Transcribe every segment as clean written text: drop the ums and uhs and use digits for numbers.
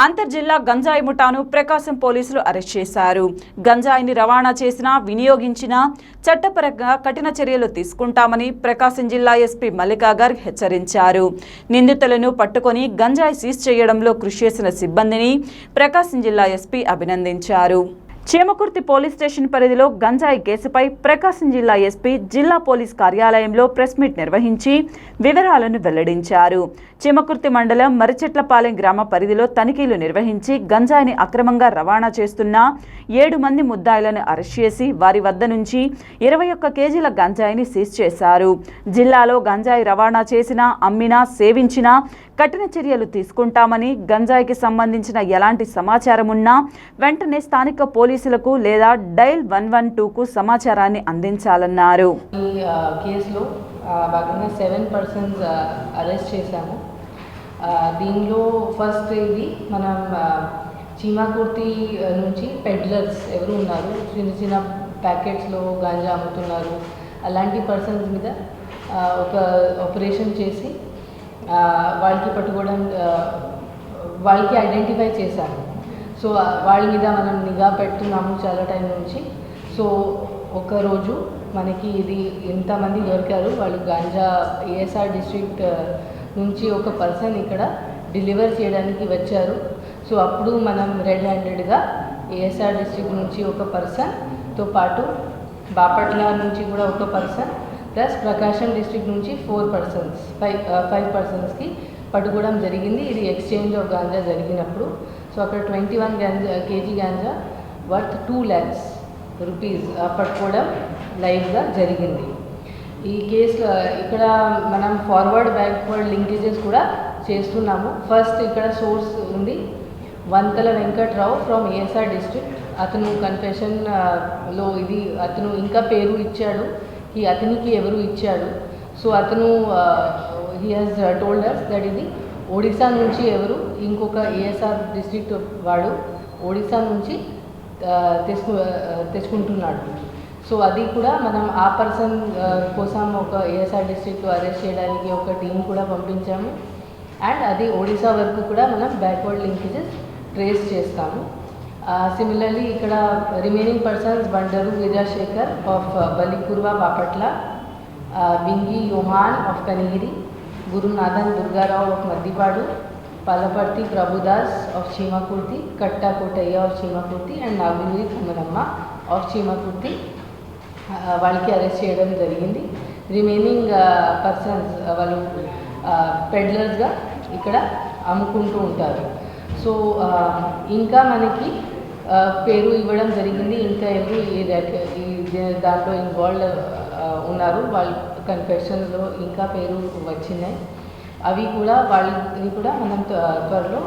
అంతర్జిల్లా గంజాయి ముఠాను ప్రకాశం పోలీసులు అరెస్ట్ చేశారు. గంజాయిని రవాణా చేసినా వినియోగించినా చట్టపరంగా కఠిన చర్యలు తీసుకుంటామని ప్రకాశం జిల్లా ఎస్పీ మల్లికా గార్గ్ హెచ్చరించారు. నిందితులను పట్టుకొని గంజాయి సీజ్ చేయడంలో కృషి చేసిన సిబ్బందిని ప్రకాశం జిల్లా ఎస్పీ అభినందించారు. చీమకుర్తి పోలీస్ స్టేషన్ పరిధిలో గంజాయి కేసుపై ప్రకాశం జిల్లా ఎస్పీ జిల్లా పోలీస్ కార్యాలయంలో ప్రెస్ మీట్ నిర్వహించి వివరాలను వెల్లడించారు. చీమకుర్తి మండలం మరిచెట్లపాలెం గ్రామ పరిధిలో తనిఖీలు నిర్వహించి గంజాయిని అక్రమంగా రవాణా చేస్తున్న 7 మంది ముద్దాయిలను అరెస్ట్ చేసి వారి వద్ద నుంచి 21 కేజీల గంజాయిని సీజ్ చేశారు. జిల్లాలో గంజాయి రవాణా చేసినా అమ్మినా సేవించినా కఠిన చర్యలు తీసుకుంటామని, గంజాయికి సంబంధించిన ఎలాంటి సమాచారం ఉన్నా వెంటనే స్థానిక పోలీసులకు లేదా డైల్ 112కు సమాచారాన్ని అందించాలన్నారు. ఈ కేసులో భాగంగా 7 పర్సన్స్ అరెస్ట్ చేశాము. దీనిలో ఫస్ట్ ఇది మనం చీమకుర్తి నుంచి పెడ్లర్స్ ఎవరు ఉన్నారు, చిన్న చిన్న ప్యాకెట్స్లో గాంజా అమ్ముతున్నారు, అలాంటి పర్సన్స్ మీద ఒక ఆపరేషన్ చేసి వాళ్ళకి పట్టుకోవడం, వాళ్ళకి ఐడెంటిఫై చేశాము. సో వాళ్ళ మీద మనం నిఘా పెడుతున్నాము చాలా టైం నుంచి. సో ఒకరోజు మనకి ఇది ఎంతమంది దొరికారు, వాళ్ళు గాంజా ఏఎస్ఆర్ డిస్ట్రిక్ట్ నుంచి ఒక పర్సన్ ఇక్కడ డెలివర్ చేయడానికి వచ్చారు. సో అప్పుడు మనం రెడ్ హ్యాండెడ్గా ఏఎస్ఆర్ డిస్ట్రిక్ట్ నుంచి ఒక పర్సన్తో పాటు బాపట్ల నుంచి కూడా ఒక పర్సన్ ప్లస్ ప్రకాశం డిస్ట్రిక్ట్ నుంచి 5 పర్సన్స్కి పట్టుకోవడం జరిగింది. ఇది ఎక్స్చేంజ్ ఆఫ్ గాంజా జరిగినప్పుడు. సో అక్కడ 21 KG ganja worth 2 lakhs rupees పట్టుకోవడం లైవ్గా జరిగింది. ఈ కేసు ఇక్కడ మనం ఫార్వర్డ్ బ్యాక్వర్డ్ లింకేజెస్ కూడా చేస్తున్నాము. ఫస్ట్ ఇక్కడ సోర్స్ ఉంది, వంతల వెంకట్రావు ఫ్రమ్ ఏఎస్ఆర్ డిస్ట్రిక్ట్. అతను కన్ఫెషన్లో ఇది అతను ఇంకా పేరు ఇచ్చాడు, ఈ అతనికి ఎవరు ఇచ్చాడు. సో అతను he has told us that ఇది ఒడిశా నుంచి ఎవరు ఇంకొక ఏఎస్ఆర్ డిస్ట్రిక్ట్ వాడు ఒడిశా నుంచి తెచ్చుకుంటున్నాడు. సో అది కూడా మనం ఆ పర్సన్ కోసం ఒక ఏఎస్ఆర్ డిస్ట్రిక్ట్ అరెస్ట్ చేయడానికి ఒక టీం కూడా పంపించాము. అండ్ అది ఒడిశా వరకు కూడా మనం బ్యాక్వర్డ్ లింకేజెస్ ట్రేస్ చేస్తాము. సిమిలర్లీ ఇక్కడ remaining persons Bandaru Vijayasekhar of Balikurva Bapatla, Bingi Yohan of Kanigiri, Gurunathan Durgarao of Maddipadu, Palaparthi Prabhudas of Cheemakurthi, Katta Kotaiah of Cheemakurthi and Naguluri Kumaramma of Cheemakurthi వాళ్ళకి అరెస్ట్ చేయడం జరిగింది. రిమైనింగ్ పర్సన్స్ వాళ్ళు పెడ్లర్స్గా ఇక్కడ అమ్ముకుంటూ ఉంటారు. సో ఇంకా మనకి పేరు ఇవ్వడం జరిగింది, ఇంకా ఎవరు ఈ దాంట్లో ఇన్వాల్వ్ ఉన్నారు వాళ్ళ కన్ఫెషన్లో ఇంకా పేరు వచ్చినాయి. అవి కూడా వాళ్ళని కూడా మనం త్వరలో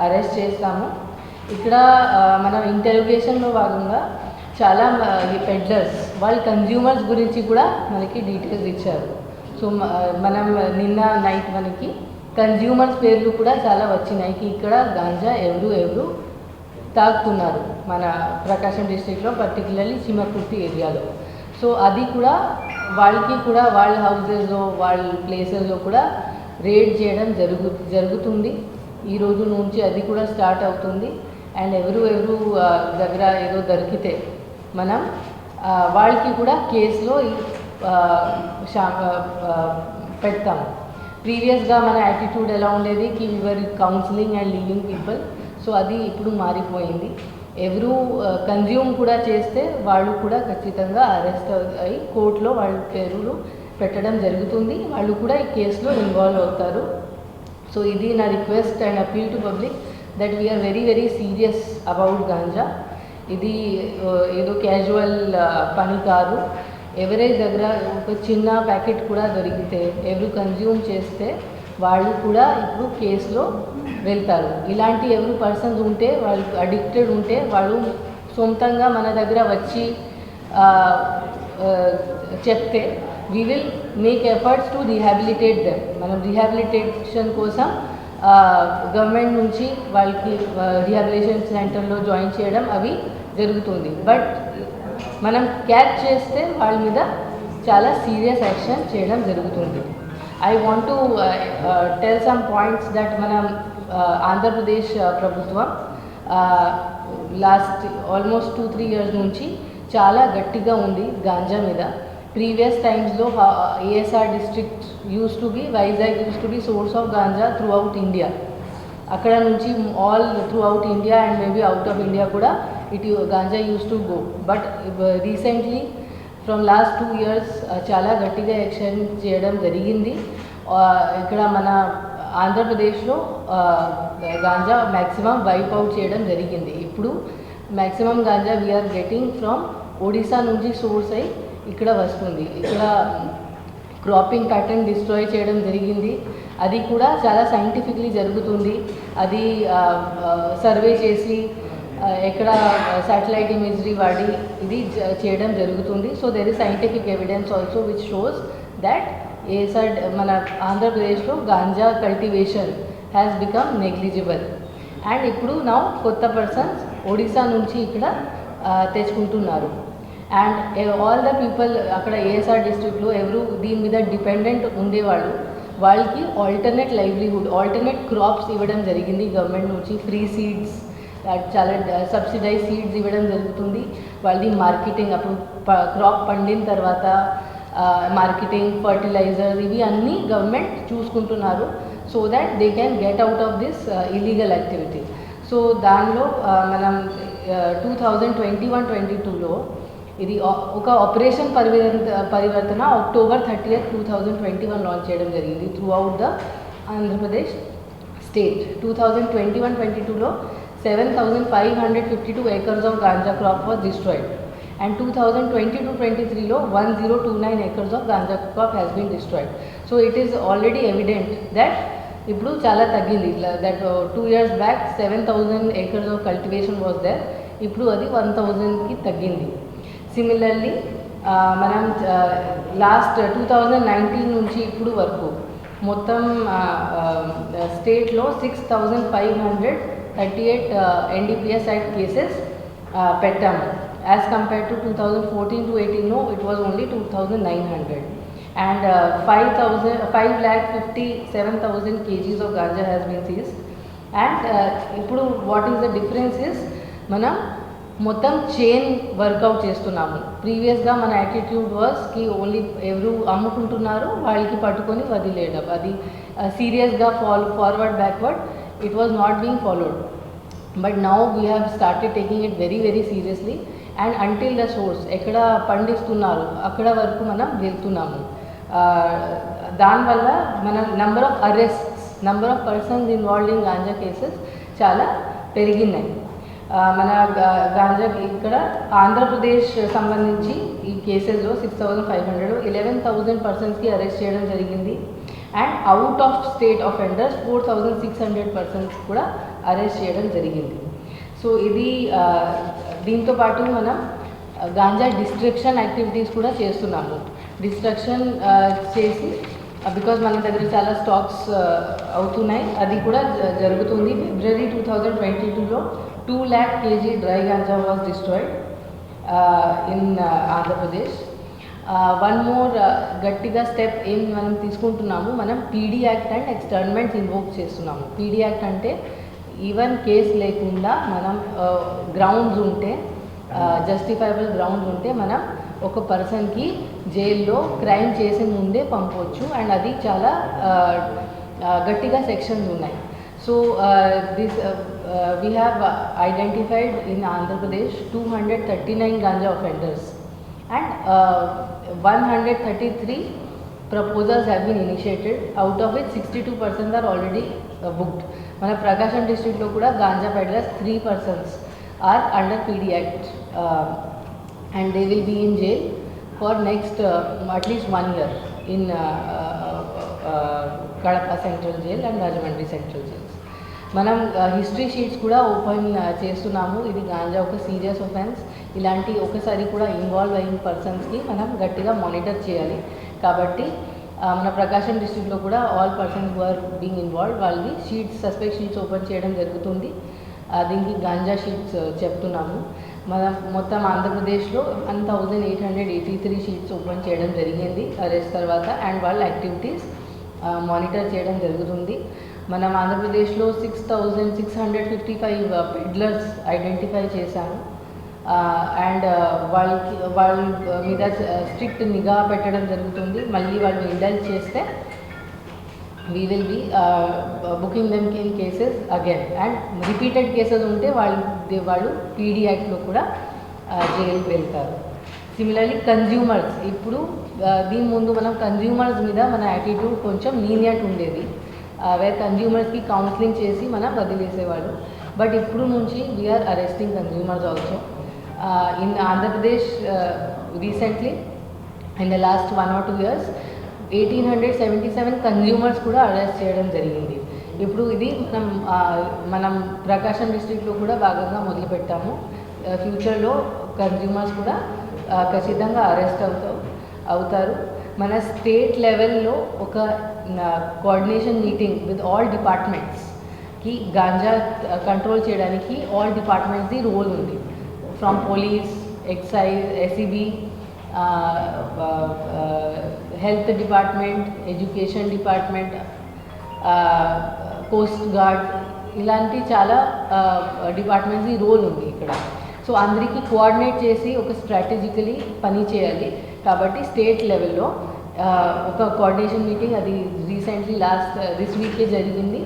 అరెస్ట్ చేస్తాము. ఇక్కడ మనం ఇంటర్వ్యూషన్లో భాగంగా చాలా ఈ పెడ్లర్స్ వాళ్ళ కన్జ్యూమర్స్ గురించి కూడా మనకి డీటెయిల్స్ ఇచ్చారు. సో మనం నిన్న నైట్ మనకి కన్జ్యూమర్స్ పేర్లు కూడా చాలా వచ్చినాయి, ఇక్కడ గాంజా ఎవరు తాగుతున్నారు మన ప్రకాశం డిస్ట్రిక్ట్లో, పర్టికులర్లీ చీమకుర్తి ఏరియాలో. సో అది కూడా వాళ్ళకి కూడా వాళ్ళ హౌజెస్లో వాళ్ళ ప్లేసెస్లో కూడా రేడ్ చేయడం జరుగుతుంది. ఈ రోజు నుంచి అది కూడా స్టార్ట్ అవుతుంది. అండ్ ఎవరు దగ్గర ఏదో దొరికితే మనం వాళ్ళకి కూడా కేసులో పెడతాము. ప్రీవియస్గా మన యాటిట్యూడ్ ఎలా ఉండేది కి we are counselling and leaving people. So అది ఇప్పుడు మారిపోయింది. ఎవరు కన్జ్యూమ్ కూడా చేస్తే వాళ్ళు కూడా ఖచ్చితంగా అరెస్ట్ అయ్యి కోర్టులో వాళ్ళ పేర్లు పెట్టడం జరుగుతుంది, వాళ్ళు కూడా ఈ కేసులో ఇన్వాల్వ్ అవుతారు. సో ఇది నా request and appeal to public that we are very serious about ganja. ఇది ఏదో క్యాజువల్ పని కాదు. ఎవరి దగ్గర ఒక చిన్న ప్యాకెట్ కూడా దొరికితే ఎవరు కన్జ్యూమ్ చేస్తే వాళ్ళు కూడా ఇప్పుడు కేసులో వెళ్తారు. ఇలాంటి ఎవరు పర్సన్స్ ఉంటే వాళ్ళు అడిక్టెడ్ ఉంటే వాళ్ళు సొంతంగా మన దగ్గర వచ్చి చెప్తే we will make efforts to rehabilitate them. మనం రీహాబిలిటేషన్ కోసం గవర్నమెంట్ నుంచి వాళ్ళకి రీహాబిలిటేషన్ సెంటర్లో జాయిన్ చేయడం అవి జరుగుతుంది. బట్ మనం క్యాచ్ చేస్తే వాళ్ళ మీద చాలా సీరియస్ యాక్షన్ చేయడం జరుగుతుంది. I want to tell some points that మనం ఆంధ్రప్రదేశ్ ప్రభుత్వం లాస్ట్ ఆల్మోస్ట్ 2-3 ఇయర్స్ నుంచి చాలా గట్టిగా ఉంది గాంజా మీద. ప్రీవియస్ టైమ్స్లో ASR district use to be, Vizag use to be source of ganja throughout India. అక్కడ నుంచి all throughout India and maybe out of India కూడా ganja use to go. But recently from last 2 years చాలా గట్టిగా యాక్షన్ చేయడం జరిగింది. ఇక్కడ మన ఆంధ్రప్రదేశ్లో గాంజా మ్యాక్సిమం వైప్ అవుట్ చేయడం జరిగింది. ఇప్పుడు maximum ganja we are getting from Odisha నుంచి సోర్స్ అయి ఇక్కడ వస్తుంది. ఇక్కడ క్రాపింగ్ ప్యాటర్న్ డిస్ట్రాయ్ చేయడం జరిగింది. అది కూడా చాలా సైంటిఫిక్లీ జరుగుతుంది. అది సర్వే చేసి ఎక్కడ శాటిలైట్ ఇమేజరీ వాడి ఇది చేయడం జరుగుతుంది. So there is scientific evidence also which shows that ASR మన ఆంధ్రప్రదేశ్లో ganja cultivation has become negligible. And ఇప్పుడు నా కొత్త పర్సన్స్ ఒడిశా నుంచి ఇక్కడ తెచ్చుకుంటున్నారు. అండ్ ఆల్ ద పీపుల్ అక్కడ ఏఎస్ఆర్ డిస్ట్రిక్ట్లో ఎవరు దీని మీద డిపెండెంట్ ఉండేవాళ్ళు, వాళ్ళకి ఆల్టర్నేట్ లైవ్లీహుడ్, ఆల్టర్నేట్ క్రాప్స్ ఇవ్వడం జరిగింది గవర్నమెంట్ నుంచి. ఫ్రీ సీడ్స్, చాలా సబ్సిడైజ్ సీడ్స్ ఇవ్వడం జరుగుతుంది. వాళ్ళది మార్కెటింగ్, అప్పుడు క్రాప్ పండిన తర్వాత మార్కెటింగ్, ఫర్టిలైజర్స్ ఇవి అన్నీ గవర్నమెంట్ చూసుకుంటున్నారు. So that they can get out of this illegal activity. So దానిలో మనం 2021-22లో ఇది ఒక ఆపరేషన్ పరివర్తన అక్టోబర్ 30, 2021 లాంచ్ చేయడం జరిగింది throughout the Andhra Pradesh state. 2021-22లో 7,552 acres of ganja crop was destroyed. And 2022-23లో 1029 acres of ganja crop has been destroyed. So it is already evident that ఇప్పుడు చాలా తగ్గింది. That 2 years back 7,000 acres of cultivation was there. ఇప్పుడు అది 1,000కి తగ్గింది. Similarly మనం last 2019 నుంచి ఇప్పుడు వరకు మొత్తం స్టేట్లో 6,538 NDPS యాక్ట్ కేసెస్ పెట్టాము. As compare to 2014-18 it was only 2,900. And 5,57,000 kgs of ganja has been seized. And ఇప్పుడు what is the difference is మనం మొత్తం చైన్ వర్కౌట్ చేస్తున్నాము. ప్రీవియస్గా మన యాటిట్యూడ్ వాస్ కి ఓన్లీ ఎవరు అమ్ముకుంటున్నారో వాళ్ళకి పట్టుకొని వదిలేయడం, అది సీరియస్గా forward backward it was not being followed. But now we have started taking it very very seriously. And until the source ఎక్కడ పండిస్తున్నారు అక్కడ వరకు మనం వెళ్తున్నాము. దానివల్ల మన number of arrests, number of persons involved in ganja cases చాలా పెరిగినాయి. మన గాంజా ఇక్కడ ఆంధ్రప్రదేశ్ సంబంధించి ఈ కేసెస్లో 6,500, 11,000 పర్సన్స్కి అరెస్ట్ చేయడం జరిగింది. And out of state offenders 4,600 persons కూడా అరెస్ట్ చేయడం జరిగింది. సో ఇది దీంతో పాటు మనం గాంజా డిస్ట్రక్షన్ యాక్టివిటీస్ కూడా చేస్తున్నాము. డిస్ట్రక్షన్ చేసి బికాజ్ మన దగ్గర చాలా స్టాక్స్ అవుతున్నాయి, అది కూడా జరుగుతుంది. ఫిబ్రవరి 2022లో 2 lakh kg dry ganja was destroyed in Andhra Pradesh. One more గట్టిగా స్టెప్ ఏం మనం తీసుకుంటున్నాము, మనం పీడీ యాక్ట్ అండ్ ఎక్స్టర్న్మెంట్స్ ఇన్వోక్ చేస్తున్నాము. పీడీ యాక్ట్ అంటే ఈవెన్ కేసు లేకుండా మనం గ్రౌండ్స్ ఉంటే, జస్టిఫైబుల్ గ్రౌండ్స్ ఉంటే మనం ఒక పర్సన్కి జైల్లో క్రైమ్ చేసే ముందే పంపవచ్చు. అండ్ అది చాలా గట్టిగా సెక్షన్స్ ఉన్నాయి. So this we have identified in Andhra Pradesh 239 ganja offenders and 133 proposals have been initiated, out of which 62% are already booked. Mana Prakasham district lo kuda ganja peddlers 3 persons are under PD Act and they will be in jail for next at least 1 year in Kadapa Central Jail and Rajahmundry Central Jails. మనం history sheets కూడా open చేస్తున్నాము. ఇది గాంజా ఒక serious offence, ఇలాంటి ఒకసారి కూడా involve అయిన పర్సన్స్కి మనం గట్టిగా మానిటర్ చేయాలి. కాబట్టి మన ప్రకాశం డిస్ట్రిక్ట్లో కూడా all persons who are being involve వాళ్ళది షీట్స్, సస్పెక్ట్ షీట్స్ ఓపెన్ చేయడం జరుగుతుంది. దీనికి గాంజా షీట్స్ చెప్తున్నాము. మనం మొత్తం ఆంధ్రప్రదేశ్లో 1,883 షీట్స్ ఓపెన్ చేయడం జరిగింది అరెస్ట్ తర్వాత. అండ్ వాళ్ళ యాక్టివిటీస్ మానిటర్ చేయడం జరుగుతుంది. మనం ఆంధ్రప్రదేశ్లో 6,655 పెడ్లర్స్ ఐడెంటిఫై చేశాము. అండ్ వాళ్ళ మీద స్ట్రిక్ట్ నిఘా పెట్టడం జరుగుతుంది. మళ్ళీ వాళ్ళు ఇండల్జ్ చేస్తే we will be booking them in cases again, and repeated cases ఉంటే వాళ్ళు పీడీ యాక్ట్లో కూడా జైలుకి వెళ్తారు. సిమిలర్లీ కన్జ్యూమర్స్, ఇప్పుడు దీని ముందు మనం కన్జ్యూమర్స్ మీద మన యాటిట్యూడ్ కొంచెం లీనియంట్ ఉండేది, వేర్ కన్జ్యూమర్స్కి కౌన్సిలింగ్ చేసి మనం వదిలేసేవాళ్ళు. బట్ ఇప్పుడు నుంచి we are arresting consumers also. In Andhra Pradesh recently in the last 1 or 2 years 1877 consumers కూడా అరెస్ట్ చేయడం జరిగింది. ఇప్పుడు ఇది మనం ప్రకాశం డిస్ట్రిక్ట్లో కూడా భాగంగా మొదలుపెట్టాము. ఫ్యూచర్లో కన్జ్యూమర్స్ కూడా ఖచ్చితంగా అరెస్ట్ అవుతారు. మన స్టేట్ లెవెల్లో ఒక కోఆర్డినేషన్ మీటింగ్ విత్ ఆల్ డిపార్ట్మెంట్స్కి గాంజా కంట్రోల్ చేయడానికి ఆల్ డిపార్ట్మెంట్స్ది రోల్ ఉంది. From police, excise, SEB, health department, education department, coast guard, ఇలాంటి చాలా డిపార్ట్మెంట్స్ రోల్ ఉంది ఇక్కడ. సో అందరికీ కోఆర్డినేట్ చేసి ఒక స్ట్రాటజికలీ పని చేయాలి. కాబట్టి స్టేట్ లెవెల్లో ఒక కోఆర్డినేషన్ మీటింగ్ అది రీసెంట్లీ దిస్ వీకే జరిగింది.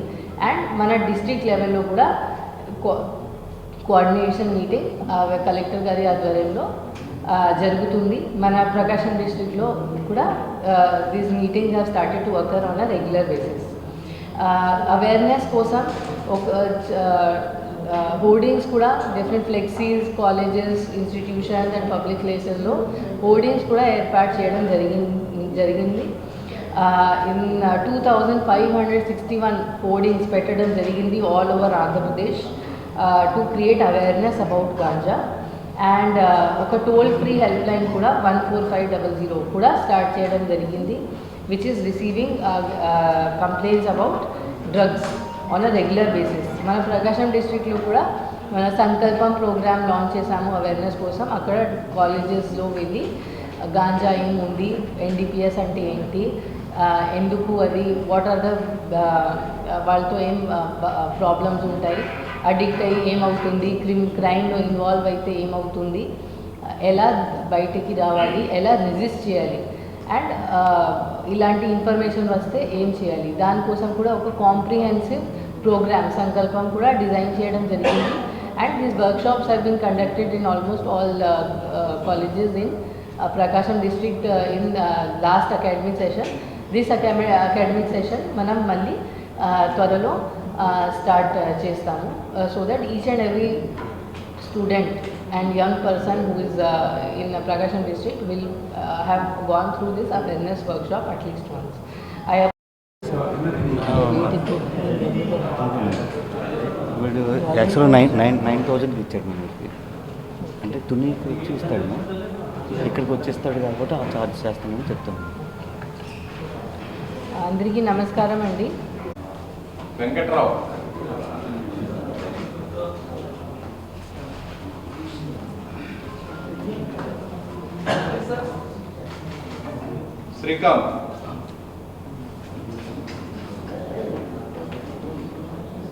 అండ్ మన డిస్ట్రిక్ట్ లెవెల్లో కూడా కోఆర్డినేషన్ మీటింగ్ కలెక్టర్ గారి ఆధ్వర్యంలో జరుగుతుంది. మన ప్రకాశం డిస్ట్రిక్ట్లో కూడా these meetings have started to occur on a regular basis. Awareness కోసం ఒక హోర్డింగ్స్ కూడా different flexies, colleges, institutions and public ప్లేసెస్లో హోర్డింగ్స్ కూడా ఏర్పాటు చేయడం జరిగింది. ఇన్ 2561 హోర్డింగ్స్ పెట్టడం జరిగింది all over Andhra Pradesh to create awareness about ganja. And ఒక టోల్ ఫ్రీ హెల్ప్ లైన్ కూడా 14500 కూడా స్టార్ట్ చేయడం జరిగింది, which is receiving complaints about drugs on a regular basis. మన ప్రకాశం డిస్ట్రిక్ట్లో కూడా మన సంకల్పం ప్రోగ్రామ్ లాంచ్ చేశాము అవేర్నెస్ కోసం. అక్కడ కాలేజెస్లో వెళ్ళి గాంజా ఏం ఉంది, ఎన్డీపీఎస్ అంటే ఏంటి, ఎందుకు అది, వాట్ ఆర్ ద వాళ్ళతో ఏం ప్రాబ్లమ్స్ ఉంటాయి, అడిక్ట్ అయ్యి ఏమవుతుంది, క్రైమ్లో ఇన్వాల్వ్ అయితే ఏమవుతుంది, ఎలా బయటికి రావాలి, ఎలా రెసిస్ట్ చేయాలి, అండ్ ఇలాంటి ఇన్ఫర్మేషన్ వస్తే ఏం చేయాలి, దానికోసం కూడా ఒక కాంప్రిహెన్సివ్ ప్రోగ్రామ్ సంకల్పం కూడా డిజైన్ చేయడం జరిగింది. And these workshops have been conducted in almost all colleges in Prakasam district in last academic session. This academic session మనం మళ్ళీ త్వరలో స్టార్ట్ చేస్తాము, so that each and every student and young person who is in Prakasham district will have gone through this awareness workshop at least once. వీడు యాక్చువల్గా 9,000 ఇచ్చాడు మనకి, అంటే తునికి వచ్చి ఇస్తాడు, ఇక్కడికి వచ్చేస్తాడు కాబట్టి ఆ ఛార్జ్ చేస్తామని చెప్తాను. అందరికీ నమస్కారం అండి. Venkatrao, Srikanth,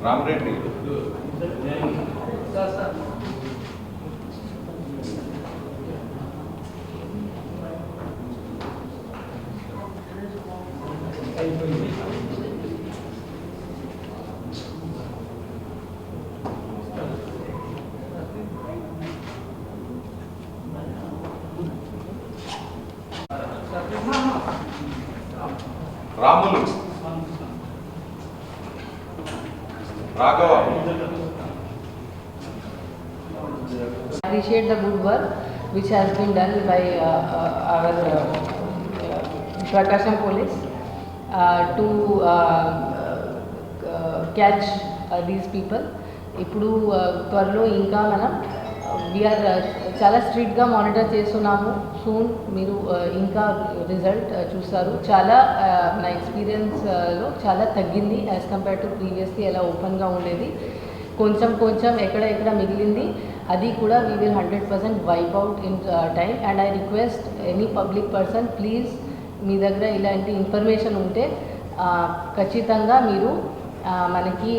Rama Reddy, Ramulu, Raghava. Appreciate the good work which has been done by our Prakasham police to catch these people. ఇప్పుడు త్వరలో ఇంకా మనం వీఆర్ చాలా స్ట్రిక్ట్గా మానిటర్ చేస్తున్నాము. సూన్ మీరు ఇంకా రిజల్ట్ చూస్తారు. చాలా నా ఎక్స్పీరియన్స్లో చాలా తగ్గింది యాజ్ కంపేర్ టు ప్రీవియస్లీ ఎలా ఓపెన్గా ఉండేది. కొంచెం ఎక్కడ మిగిలింది అది కూడా we will 100% wipe out in time. And I request any public person, please మీ దగ్గర ఇలాంటి ఇన్ఫర్మేషన్ ఉంటే ఖచ్చితంగా మీరు మనకి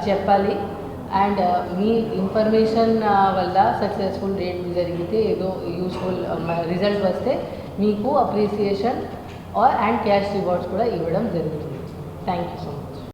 చెప్పాలి. అండ్ మీ ఇన్ఫర్మేషన్ వల్ల సక్సెస్ఫుల్ రేట్ జరిగితే ఏదో యూస్ఫుల్ రిజల్ట్ వస్తే మీకు అప్రిసియేషన్ అండ్ క్యాష్ రివార్డ్స్ కూడా ఇవ్వడం జరుగుతుంది. Thank you so much.